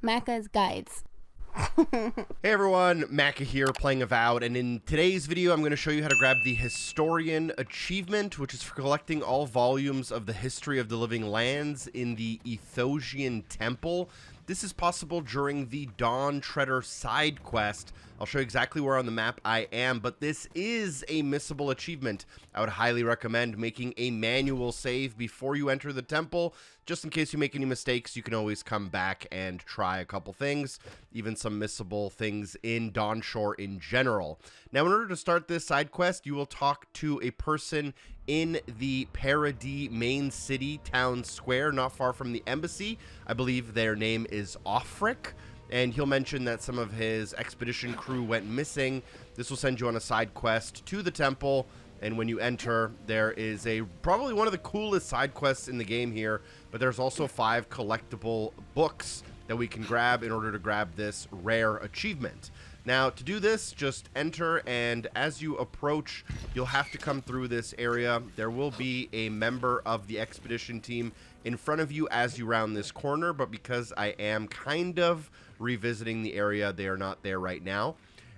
Macca's Guides. Hey everyone, Macca here playing Avowed, and in today's video I'm going to show you how to grab the Historian achievement, which is for collecting all volumes of the History of the Living Lands in the Eothasian Temple. This is possible during the Dawn Treader side quest. I'll show you exactly where on the map I am, but this is a missable achievement. I would highly recommend making a manual save before you enter the temple. Just in case you make any mistakes, you can always come back and try a couple things, even some missable things in Dawnshore in general. Now, in order to start this side quest, you will talk to a person in the Paradis main city town square, not far from the embassy. I believe their name is Offric, and he'll mention that some of his expedition crew went missing. This will send you on a side quest to the temple, and when you enter, there is probably one of the coolest side quests in the game here, but there's also 5 collectible books that we can grab in order to grab this rare achievement. Now, to do this, just enter, and as you approach, you'll have to come through this area. There will be a member of the expedition team in front of you as you round this corner, but because I am kind of revisiting the area, they are not there right now.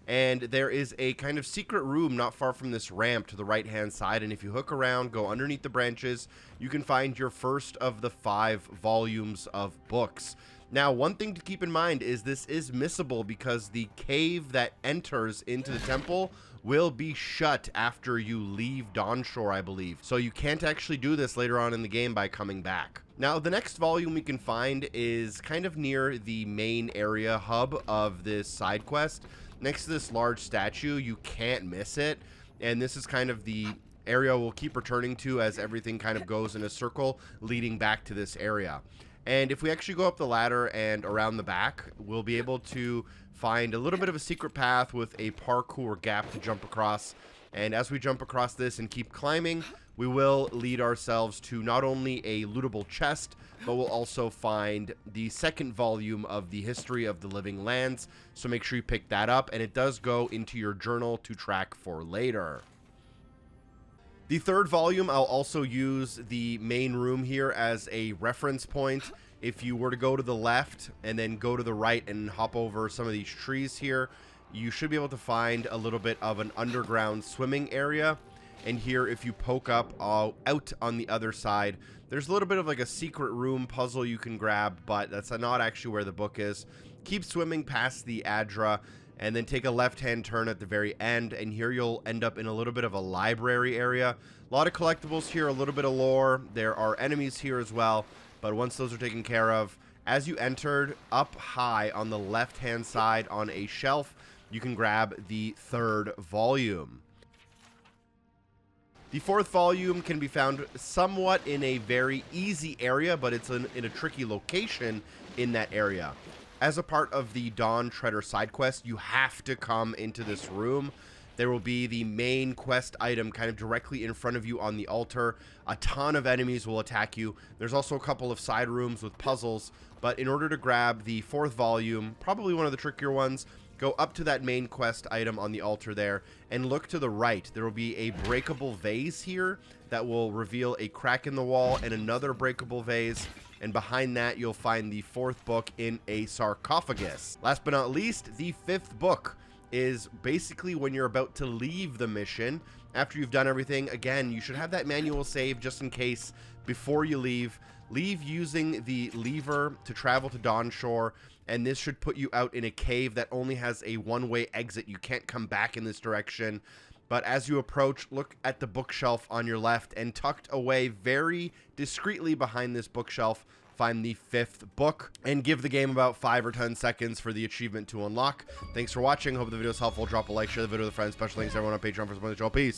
And there is a kind of secret room not far from this ramp to the right-hand side, and if you hook around, go underneath the branches, you can find your first of the 5 volumes of books. Now, one thing to keep in mind is this is missable because the cave that enters into the temple will be shut after you leave Dawnshore, I believe. So you can't actually do this later on in the game by coming back. Now, the next volume we can find is kind of near the main area hub of this side quest. Next to this large statue, you can't miss it. And this is kind of the area we'll keep returning to as everything kind of goes in a circle leading back to this area. And if we actually go up the ladder and around the back, we'll be able to find a little bit of a secret path with a parkour gap to jump across. And as we jump across this and keep climbing, we will lead ourselves to not only a lootable chest, but we'll also find the second volume of the History of the Living Lands. So make sure you pick that up, and it does go into your journal to track for later. The third volume, I'll also use the main room here as a reference point. If you were to go to the left and then go to the right and hop over some of these trees here, you should be able to find a little bit of an underground swimming area. And here, if you poke up out on the other side, there's a little bit of like a secret room puzzle you can grab, but that's not actually where the book is. Keep swimming past the Adra, and then take a left-hand turn at the very end, and here you'll end up in a little bit of a library area. A lot of collectibles here, a little bit of lore. There are enemies here as well, but once those are taken care of, as you entered, up high on the left-hand side on a shelf, you can grab the 3rd volume. The 4th volume can be found somewhat in a very easy area, but it's in a tricky location in that area. As a part of the Dawn Treader side quest, you have to come into this room. There will be the main quest item kind of directly in front of you on the altar. A ton of enemies will attack you. There's also a couple of side rooms with puzzles, but in order to grab the 4th volume, probably one of the trickier ones, go up to that main quest item on the altar there and look to the right. There will be a breakable vase here that will reveal a crack in the wall and another breakable vase. And behind that, you'll find the 4th book in a sarcophagus. Last but not least, the 5th book is basically when you're about to leave the mission. After you've done everything, again, you should have that manual save just in case before you leave. Leave using the lever to travel to Dawnshore, and this should put you out in a cave that only has a one-way exit. You can't come back in this direction. But as you approach, look at the bookshelf on your left, and tucked away very discreetly behind this bookshelf, find the 5th book, and give the game about 5 or 10 seconds for the achievement to unlock. Thanks for watching. Hope the video is helpful. Drop a like, share the video with a friend. Special thanks to everyone on Patreon for supporting the show. Peace.